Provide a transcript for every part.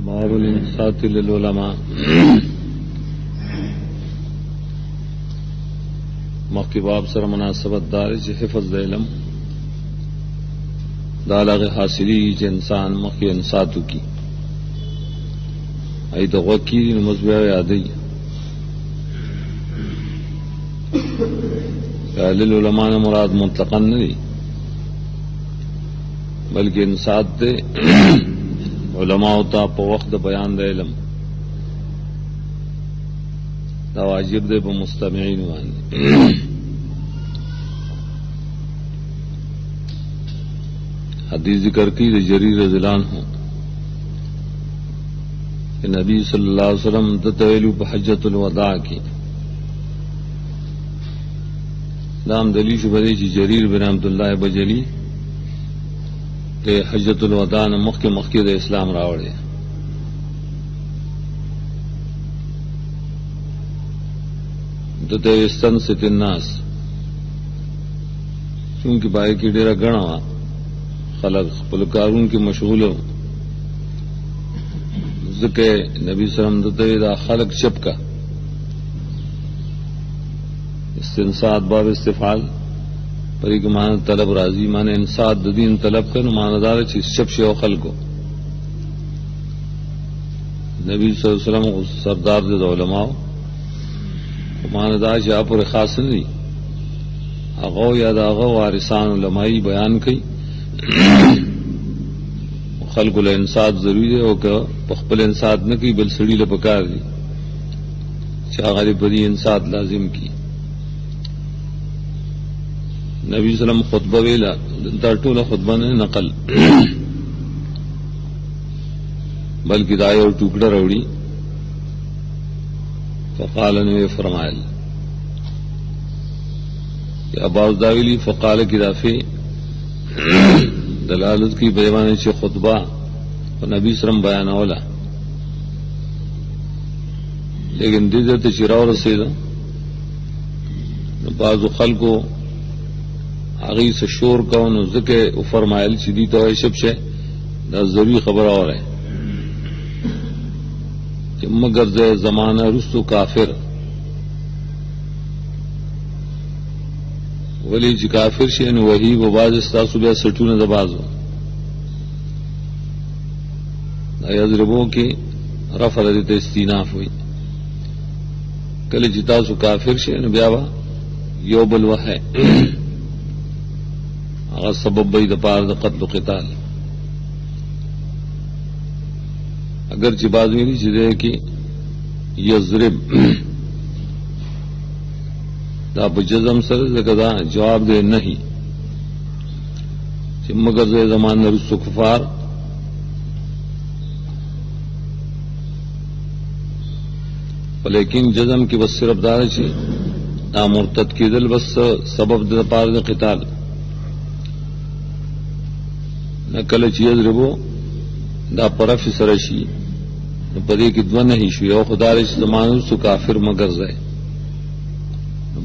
باب الانصات للعلماء مخکې باب سره مناسبت دار چې حفظ د علم دا لغه حاصلي چې انسان مخکې انصات وکړي ای د غوکی مزبیا یادې للعلماء مراد مطلقاً نه دي بلکې انصات دے علماء ته په وخت د بیان د علم دا واجب دی په مستمعين باندې حدیث ذکر کی د جریر رضی الله عنه کہ نبی صلی اللہ علیہ وسلم تتویلو په حجۃ الوداع کی نام دلی شبری چې جریر بن عبد الله بجلی ته حجۃ الوداع مخکې د اسلام راوړی دته استنصت الناس چونکه پای کې ډیره غنا خلق خپل کارون کې مشغول ځکه نبی صلی الله علیه وسلم دته دا خلق چپ کا استنصات باب استفعال پری کے معنی طلب راضی معنی انصات دین طلب کر ماندار چیز چپ شو خلقو نبی صلی اللہ علیہ وسلم سردار دے علماء ماندار جا پر خاص نہیں اغو یا داغو وارثان علمائی بیان کی خلق له انصات ضروری ہے او کہ خپل انصات نہ کی بل سڑی له پکار دی چا غریب بری انصات لازم کی نبی صلی اللہ علیہ وسلم خطبہ ویلا دا ټول خطبہ نه نقل بلکې دا یو ټوکړه راوړي فقال نبی فرمایل یا باز داویلی فقال کی دافع دلالت کی بیان چې خطبہ او نبی صلی الله علیه وسلم بیان اوله لیکن دې ته چې راو رسیدو بعض خلکو اغی سے شور کون ذکر فرمائل چیدی تو شب سے دا ضروری خبر اور ہے کہ مگر زے زمانہ رستو کافر ولی جی کافر شین وہی وہ باز استاسو بیا سٹون دبازو دا یضربوں کی رفع دیتا استیناف ہوئی کلی جتاسو کافر شین بیا با یو بلوہ ہے اگر سبب بئی د پار د قتل و قتال اگر چی باز میری چی دے کہ یضرب دا بجزم سر زکدا جواب دے نہیں چی مگر زے زمان رسو کفار لیکن جزم کی بس صرف دار چی نا مرتد کی دل بس سبب د پار د قتال نکل چیز ربو دا پرف سرشی پدی کی دو نہیں شوی او خدا رش زمانو سو کافر مگر زائے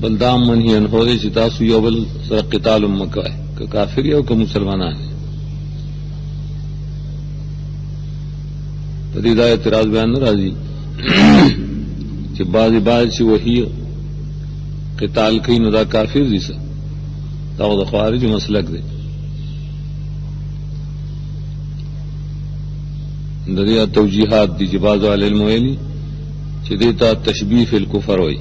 بلدام من ہی انہو دے چتا سو یو بل سر قتال مکہ ہے کہ کافر یو کہ مسلمان آنے پدی دا اعتراض بیان راضی چی بعضی بعض چی وحی قتال کئی نو دا کافر دیسا دا دا خوارج مسلک دے دریا توجیحات دی جباز علی المویلی چی دیتا تشبیح فی الکفر ہوئی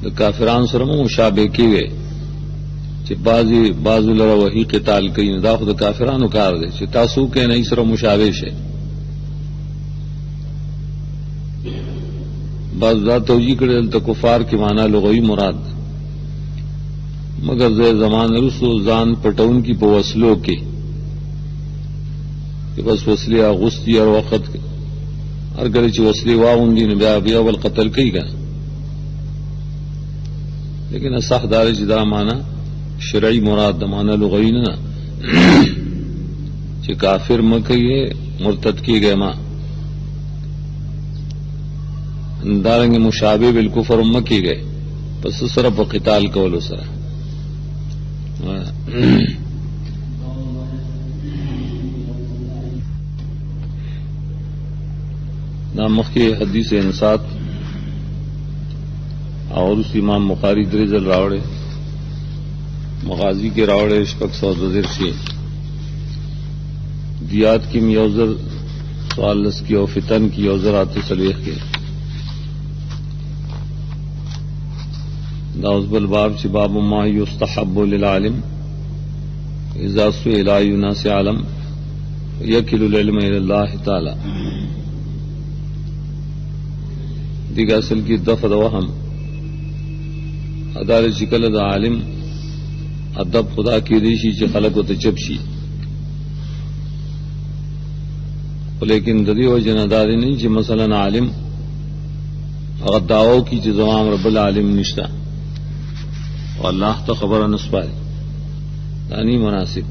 دا کافران سرمو مشابہ کی گئے چی بعض لرا وحی قتال کئی دا خود کافرانو کار دے چی تاسو کے نہیں سر مشابہ شے بعض دا توجیح کردے دلتا کفار کی معنی لغوی مراد مگر زی زمان رسو زان پٹون کی پوسلو کے کہ بس وسلی آغستی اور وقت ہر گلے چی وسلی واغندی نے بیا بل قتل کئی گا لیکن اصح دار جدا مانا شرعی مراد دا مانا لغوی نا چی کافر مکیے مرتد کی گئے ماں اندارنگ مشابہ بالکفر مکی گئے پس صرف قتال کولو سرا نامخ کے حدیث انسات اور اس امام بخاری درزل راوڑے مغازی کے راوڑے اشفق سعودر سے دیات کی میوزر سوالس کی اور فتن کی اوزر آتے سلیخ کے داؤزب الباب سے باب ما یستحب للعالم اذا سئل ناس عالم یکل العلم الی اللہ تعالی دیگا اصل کی دفع وہم ادار شکل دا عالم ادب خدا کی ریشی چ خلق و تچبشی لیکن ددی و جناداری نہیں چ مثلا عالم اگر دعو کی چ زمام رب العالم نشتا اور اللہ تو خبر نسپائے دانی مناسب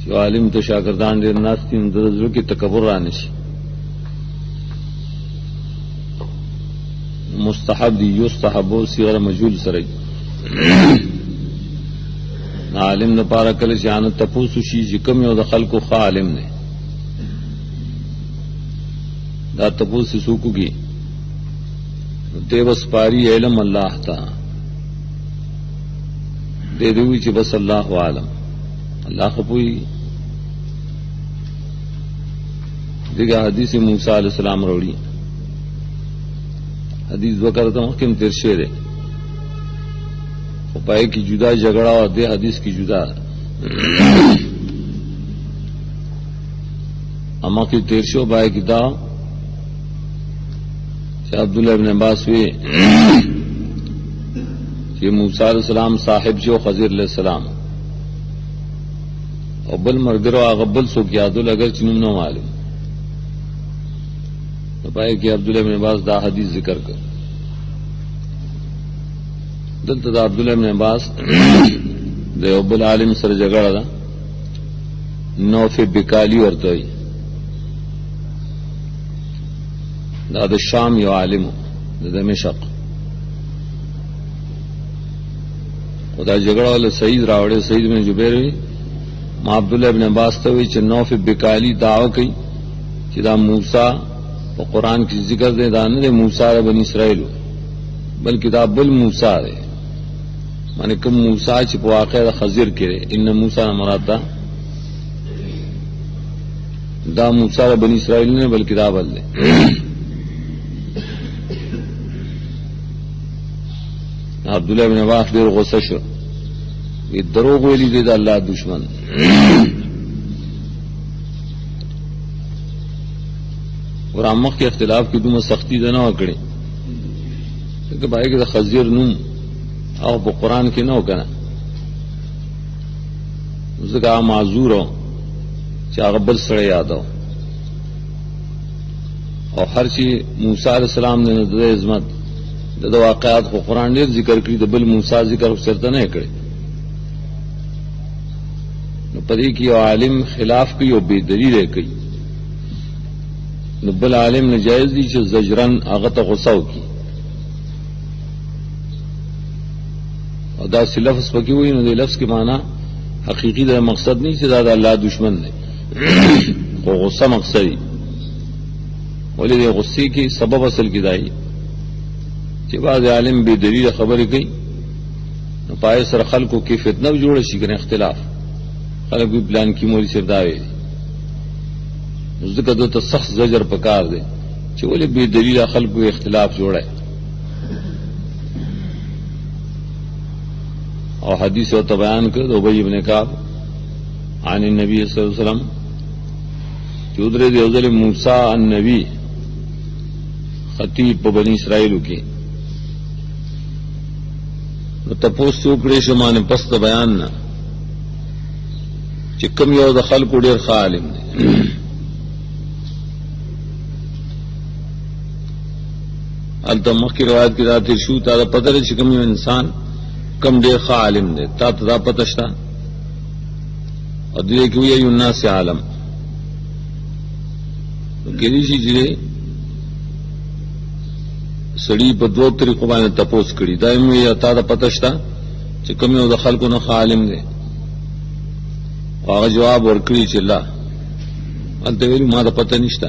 جو عالم تو شاگردان دیر ناستی درزر کی تکبر رانشی مستحب دی یستحب صیغہ مجهول سره عالم نه پارا کله چې ان تپوسو شي چې کوم یو د خلکو خ عالم نه دا تپوسو سوکوږي دیوس پاری علم الله تا دې دوی چې بس الله عالم الله خپوي دغه حدیث موسی علیہ السلام وروړي حدیث وکړه محکم تیر شعر او پای کی جدا جھگڑا اور دے حدیث کی جدا اما کی تیر شو پای کی دا کہ عبداللہ ابن عباس ہوئے کہ موسی علیہ السلام صاحب جو خضر علیہ السلام اور بل مرگرو اغبل سو کیا عبداللہ اگر چنم نہ معلوم پائے کہ عبداللہ ابن عباس دا حدیث ذکر کر دلتا دا عبداللہ ابن عباس دا اب العالم سر جگڑا دا نوف بکالی ورطوئی دا دا شام یو عالم دا دمشق خدا جگڑا والا سعید راوڑے سعید بن جبیر ہوئی ما عبداللہ ابن عباس توئی چھ نوف بکالی دعوی کئی چھ دا موسیٰ اور قرآن کی ذکر دے دانے دے موسیٰ بنی اسرائیل بلکہ دا بل موسیٰ دے مانے کم موسیٰ چھ پو واقع دا خضر کرے ان موسیٰ مراد دا موسیٰ بنی اسرائیل نے بلکہ دا بل دے عبداللہ بن عباس دیر غصہ شو یہ دروغ ویلی دے دا اللہ دشمن اور عامق کے اختلاف کی دوم سختی دے نہ وکڑے کہ بھائی کہ خضر نوم او په قرآن کې نه وکنه زګه معذور چې هغه بل سره یادو او هر شي موسی علیہ السلام نے د عظمت د واقعات خو قرآن ډیر ذکر کړی د بل موسی ذکر سرته نه کړی نو پدې کې عالم خلاف کوي او بے دلیل کوي نو بل عالم نجائز دي چې زجرن هغه ته غصه وکړي اور دا سی لفظ پکی ہوئی نو دے لفظ کے معنی حقیقی دا مقصد نہیں کہ دا اللہ دشمن دے وہ غصہ مقصدی بولے دے غصے کی سبب اصل کی دائی کہ بعض عالم بے دلیل خبر گئی پائے سر خلق کی فتنہ بھی جوڑے شکن اختلاف خلق بھی پلان کی مولی سے دعوے ذکر دو تو سخت زجر پکار دے کہ بولے بے دلیل خلق کو اختلاف جوڑے اور حدیث و بیان کر ابی بن کعب عن النبی صلی اللہ علیہ وسلم چودرے دے ازل موسیٰ النبی خطیب پا بنی اسرائیل کی تپوس چوکڑے شمان پست بیان نا چکم یو دا خلق ډیر ښه عالم دی الته مخکې روایت کی ذات شو تا دا پتہ چې کوم انسان کم ډیر ښه عالم دی تا ته دا پته شته او دې کې وی الناس عالم کېږي چې سړی په دوه طریقو باندې تپوس کړي دایم یې تا دا پته شته چې کوم یو د خلکو نه عالم دی هغه جواب ورکړي چې الله انته ویل ما دا پته نشته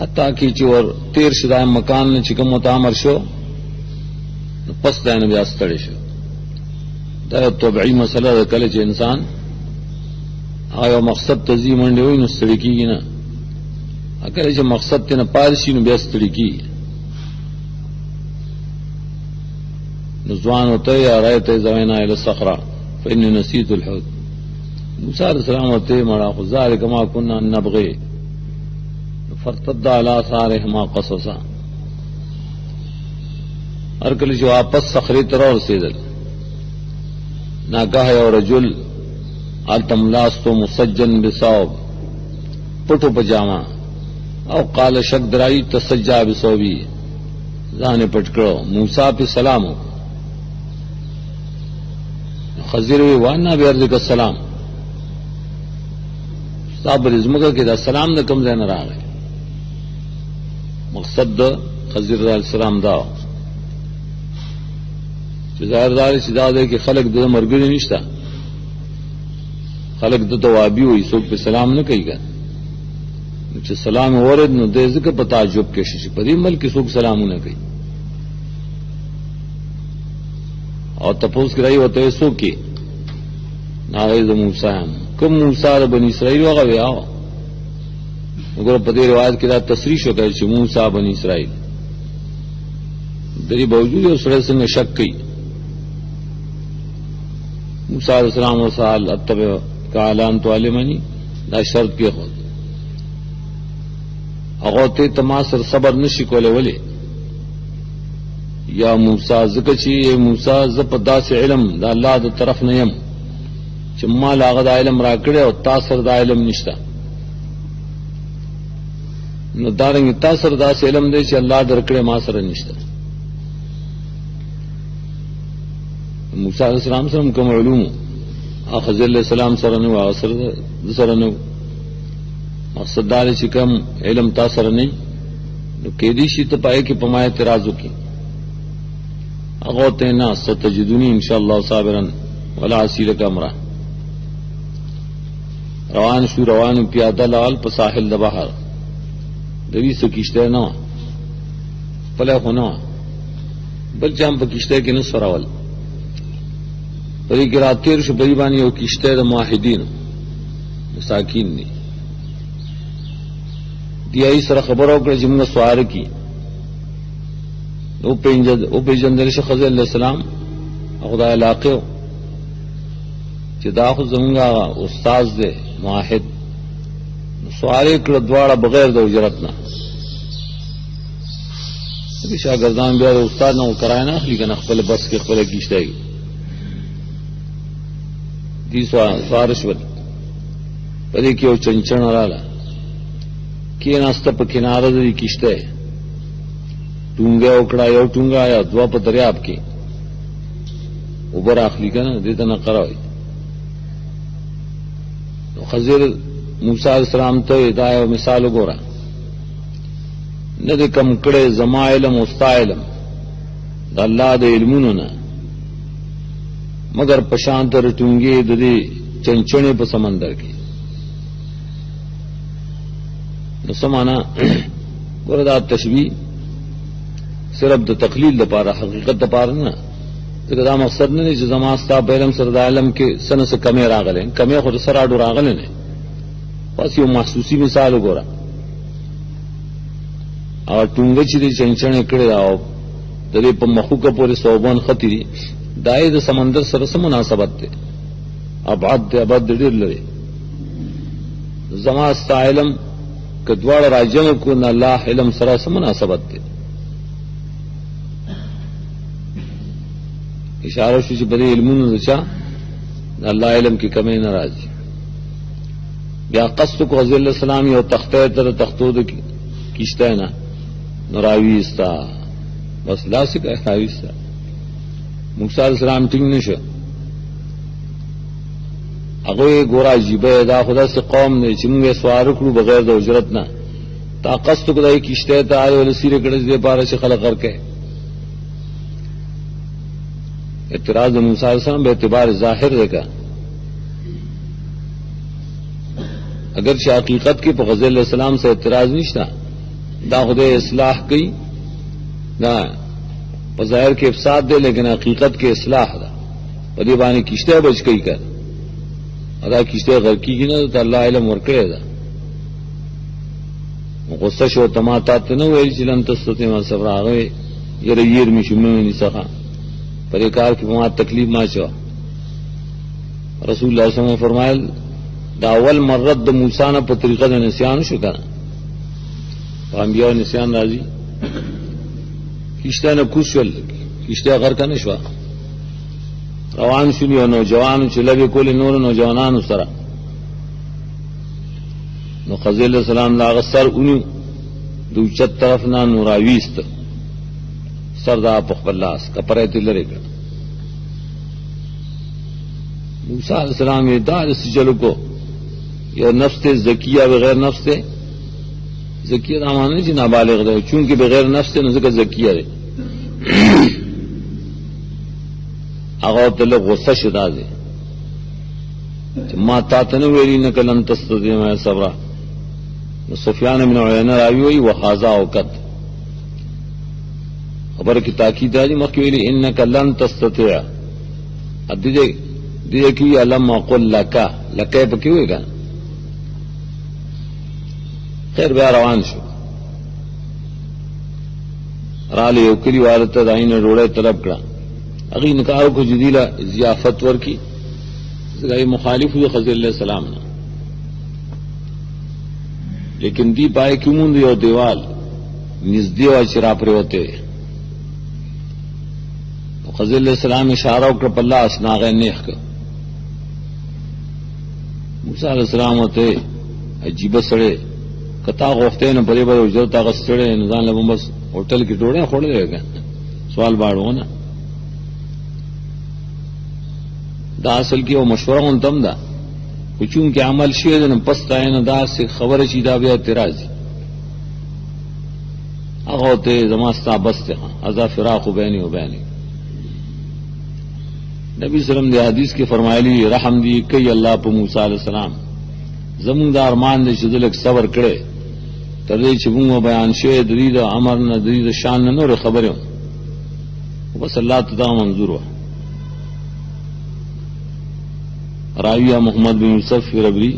حتی کی چې ور تیر شدای مکان نه چې کوم متامر شو پس دا نه بیا ستړي شو. دا یو طبيعي مسله ده، کله چې انسان هغه مقصد ته ځي منډه وي نو ستړي کیږي نه، کله چې مقصد ته نه پاتې شي نو بیا ستړي کیږي. نو ځوان وته یا رايته زوینا الى الصخره فاني نسيت الحوت. موسی علیہ السلام ته مړه خو ذالک ما كنا نبغي فرتد على آثارهما قصصا. هر کله چې واپس صخره تر ورسېدل ناګه یو رجل التملاستو مسجن بصوب پټو پجامه او قال شک درائی تسجا بصوبی ځان پټ کړو. موسی په سلام خضر وی وانا بیرضک السلام. صابر ازمګه کې دا سلام د کوم ځای نه راغی؟ مقصد د خضر علیہ السلام دا چې ظاهر دار چې دا ده کې خلق د مرګ نشته، خلق د توابی وي څوک په سلام نه کوي. چې سلام اورید نو د ذکر په تعجب کې شي په دې ملک څوک سلامونه کوي. او تپوس کرائی ہوتے سو کی ناغیز موسیٰ کم موسیٰ دا بنی اسرائیل وغا ویاو مگر پدی روایت کی دا تصریح ہو گئی چھ موسیٰ بنی اسرائیل دری باوجود ہے سرے سنگ شک کی. موسیٰ علیہ السلام و سال اتبع کالان تو علمانی دا شرط کی خود اغوطی تماسر صبر نشی کولے ولی یا موسیٰ ذکر چی اے موسیٰ زپ دا سے علم دا اللہ دا طرف نیم چی ما لاغ دا علم را کڑے اور تاثر دا علم نشتا نو دارنگی تاثر دا سے علم دے چی اللہ در کڑے ما سر نشتا. موسیٰ علیہ السلام سرم کم علوم خضر علیہ السلام سرنو آسر سرنو مقصد دار چی کم علم تاثر نہیں نو کیدی شی تپائے کی پمائے ترازو کی اغوتینا ستجدونی انشاءاللہ صابرا ولا عسیلک امرہ. روان شو روان پیادہ لال پا ساحل دا بحر دوی سو کشتے نوا پلے خو نوا بل چام پا کشتے کی نصف راول پری گراتیر شو بری بانی او کشتے دا معاہدین مساکین نی دی ای سر خبر اوکڑا جمگا سوار کی او پیجندل شو خضر علیہ السلام خدا علاقے ہو چی دا خود زمانگا استاز دے معاہد سوارے کڑ دوارا بغیر دا اجرتنا شاگردان بیا دا استاد نا کرائے نا اخلی کنا خپل بس کے خپل کیشتے گی دی سوارش بل پدی کیو چنچن رالا کی ناستا پا کنارا دی کیشتے ٹونگا اکڑا یو ٹونگا یا دوا پا دریاب کی اوبر آخلی کنا دیتا نا قرائی خضر موسیٰ علیہ السلام تو ادایہ و مثال گورا ندی کم کڑے زما علم استا علم دا اللہ دا علمونونا مگر پشانتر ٹونگی دی چنچنے پا سمندر کی نسمانا گورا دا تشبیح صرف دا تقلیل دا پارا حقیقت دا پارا نا تو دا مقصد نہیں جو زمان ستا بیلم سر دا علم کے سن سے کمی راغلیں کمی خود سر آڈو راغلیں بس یہ محسوسی مثال گورا اور ٹونگا چی دی چنچنے کڑے داو دے پا مخو کا پورے صوبان خطی دی دائی دا سمندر سر سے مناسبت دے ابعاد دے ابعاد دے دیر لرے زمان ستا علم کدوار راجم کو نا اللہ علم سر سے مناسبت دے اشارہ شو چی بدے علمون دچا اللہ علم کی کمی ناراضی. بیا قصد کو خضر علیہ السلام یو تختہ تر تختو دے کشتہ نا نراویستا بس لاسک راویستا. موسیٰ علیہ السلام ٹنگ نشو اگوی گورا جیبہ دا خدا سے قوم نے چنگے سوارکلو بغیر دا اجرتنا تا قصد کو دا کشتہ تا آئے والا سیر کڑس دے پارا چی خلق کر کے اعتراض موسیٰ علیہ السلام بے اعتبار ظاہر دیکھا اگرچہ حقیقت کی پا خضر علیہ السلام سے اعتراض نہیں تھا دا خدای اصلاح کی دا بظاہر کے افساد دے لیکن حقیقت کے اصلاح دا پدی بانی کشتے بچ کئی کر ادا کشتے غرقی کی نا تو اللہ علم ورکڑے دا غصہ شو تماتات نہ ہوئے چلن تستتے ما صبر آگئے یہ ریر میں شمع میں نہیں سخا پر ایکار کی بما تکلیف ما چوا رسول اللہ صلی اللہ علیہ وسلم فرمائے دا اول مرد دا موسیٰ نا پا طریقہ دا نسیان شو کنا انبیاء نسیان راضی کشتہ نا کوشول کشتہ غرقہ نشوا روان شنی و نوجوان چلبی کول نور نوجوانان سرا نو خضر علیہ السلام دا غصر انیو دو چت طرف نا نوراویست سر دا پخبلاس کپریتی لرے کر موسیٰ علیہ السلام دا سجلو کو یہ نفس تے زکیہ بغیر نفس تے زکیہ دا معنی جی نابالغ دے چونکہ بغیر نفس تے نزکہ زکیہ دے اغاو تلق غصہ شدا دے ما تاتن ویلی نکل انتست دے میں صبرہ سفیان بن عیینہ راوی ہوئی وحازہ اوقت خبر کی تاکید ہے مخی ویلی انکا لن تستطیع اب دیجے کی علم اقل لکا لکے پکی ہوئے گا خیر بیا روان شو رالی اوکلی والتا دائین روڑے طلب کرا اگی نکارو کو جدیلا ضیافت ور کی مخالف ہوئی خضر علیہ السلام نا لیکن دی پائے کیوں مند یو دیوال نزدی و چرا پر ہوتے خضر علیہ السلام اشارہ کر پلہ اسناغ نیخ کا موسیٰ علیہ السلام ہوتے عجیب سڑے کتا غوفتے نا پرے بڑے اجرتا غسڑے نظام لبوں بس ہوٹل کی ٹوڑے کھوڑ دے گا سوال باڑو نا دا اصل کی وہ مشورہ ہوں تم دا چون کے عمل شیر نے پست آئے نا دا سے خبر چی دا بیا تیراجی اغوتے زماستا بستے ہاں ازا فراق و بینی نبی صلی اللہ علیہ وسلم دے حدیث کی فرمائلی رحم دی کئی اللہ پا موسیٰ علیہ السلام زمون دا ارمان دے چدلک صبر کرے تردے چبون و بیان شوئے درید عمر نا درید شان نا نور خبریں بس اللہ تدا منظور ہوا راویہ محمد بن یوسف ربری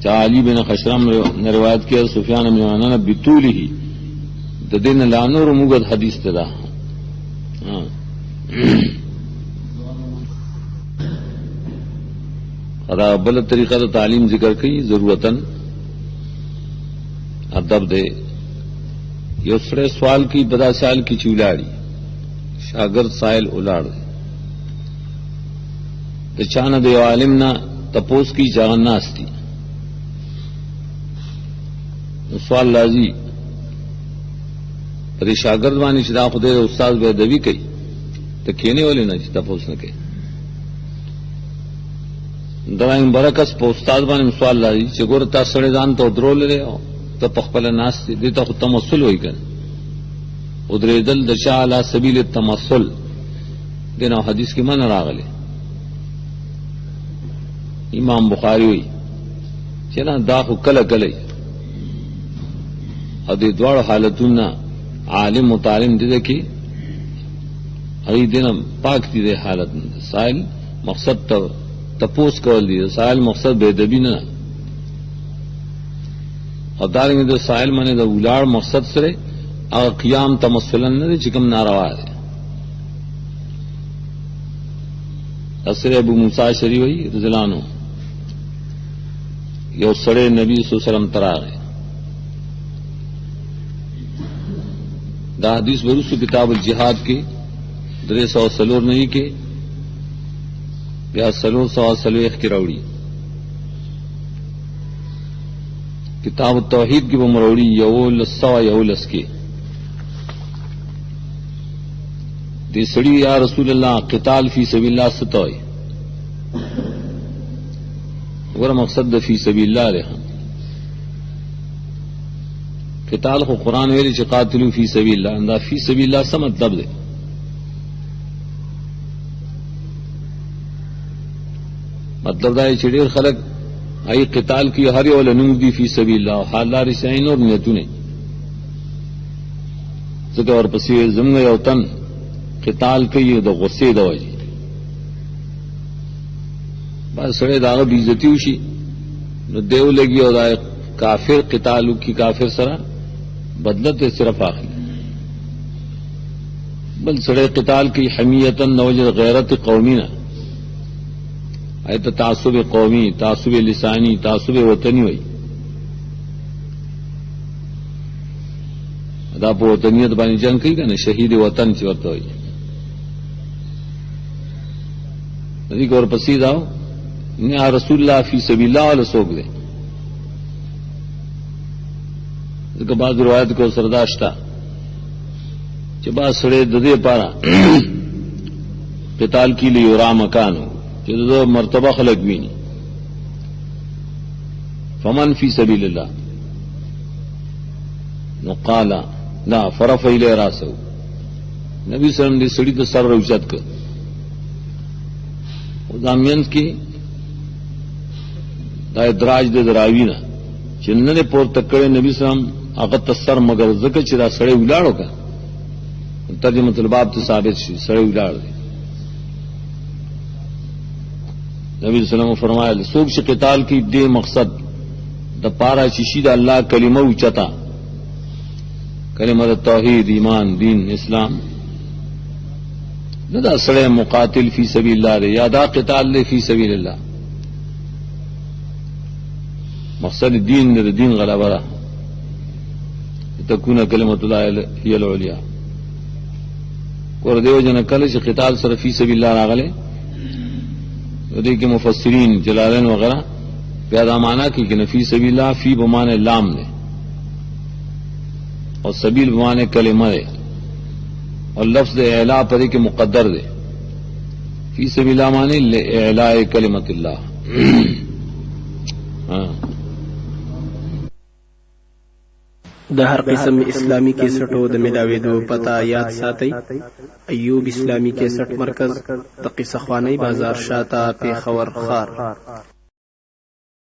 چاہ علی بن خشرم نے روایت کیا سفیان بن عیینہ بطولی ہی ددین لانور مغد حدیث تدا خدا بل طریقہ تو تعلیم ذکر کی ضرورتاً ادب دے یہ سڑے سوال کی بدا سال کی چولاڑی شاگرد سائل الاڑ دے چان دے عالم نہ تپوس کی جان ناستی سوال لازی ارے شاگرد وانی چدا خدے استاد بے ادبی کئی تو کہنے والے نہ تپوس نہ کہے درائم برکس پہ استاد وانی سوال لازی چگور تا سڑے دان تو درو لے رہے ہو تو پخپل ناستی دیتا خود تمثل ہوئی کر ادرے دل دشا علی سبیل التمثل دینا حدیث کی من راغلے امام بخاری ہوئی چنا داخو کل کلی ادے دوڑ حالتون عالم متعلم دے کی اگی دینا پاک دی دے حالت سائل مقصد تپوس کول دی سائل مقصد بے دبی نہ اور دارنگ دے سائل منے دا اولاد مقصد سرے اگر قیام تمثلن نہ دے چکم ناروا ہے اثر ابو موسیٰ شری ہوئی رضی اللہ عنہ یو سڑے نبی صلی اللہ علیہ وسلم ترا گئے دا حدیث بروس کتاب الجہاد کی 300 سلور نہیں کے یا سلور 100 سلویخ کی روڑی کتاب التوحید کی بمروڑی یول 100 یولس کے دی سڑی یا رسول اللہ قتال فی سبیل اللہ ستوئی ورہ مقصد فی سبیل اللہ رہا قتال کو قرآن ویلی چی قاتلو فی سبیل اللہ اندہ فی سبیل اللہ سا مطلب دے مطلب دا چی دیر خلق ای قتال کی هر یو لنوم دی فی سبیل الله حال لارې سین اور نیتونه ځکه ورپسې زموږ یو تن قتال کوي د غصې د وجې بس سړی د هغه بېعزتي وشي نو دیو لګي او دا کافر قتال کی کافر سره بدله ته صرف اخلي بل سړی قتال کی حمیتا نوجد غیرت قومی نه ایت تعصب قومی تعصب لسانی تعصب وطنی وي دا په وطنیت باندې جنگ کوي کنه شهید وطن چې ورته وي دې کور پسې داو نه رسول الله فی سبیل الله له سوق دي دغه بعض روایت کو سرداشتا چې با سړی د دې لپاره قتال کی لی یرا مکانو چې د مرتبه خلق ویني فمن فی سبیل الله نو قال لا فرف الی راسه نبی صلی الله علیه وسلم دې سړی ته سر اوچت کړ او دامین کې دا ادراج د دراوینه چې نن پور تکړه نبی صلی الله علیه وسلم هغه تسر مگر زکه چې دا سړی ولاړو کا ترجمه الباب ته ثابت شي سړی ولاړ دی نبی صلی الله علیه وسلم فرمایل څوک چې قتال کې دې مقصد د پارا شي د الله کلمه اوچتا کلمه توحید ایمان دین اسلام دا سړی مقاتل فی سبیل الله دی یا دا قتال له فی سبیل الله مقصد دین د دین غلبه را تكون کلمه الله هي العليا ور دیو جن کله چې قتال سره فی سبیل الله راغله دې کې مفسرین جلالین وغیرہ بیا دا معنا کوي چې فی سبیل الله فی بمانه لام نه اور سبیل بمانه کلمه ده اور لفظ اعلا پر کې مقدر ده فی سبیل الله معنی اعلاء کلمت الله د هر قسم اسلامی کیسټو د ملاویدو پتا یاد ساتئ ایوب اسلامی کیسټ مرکز د قصه خوانی بازار شاته پیښور خار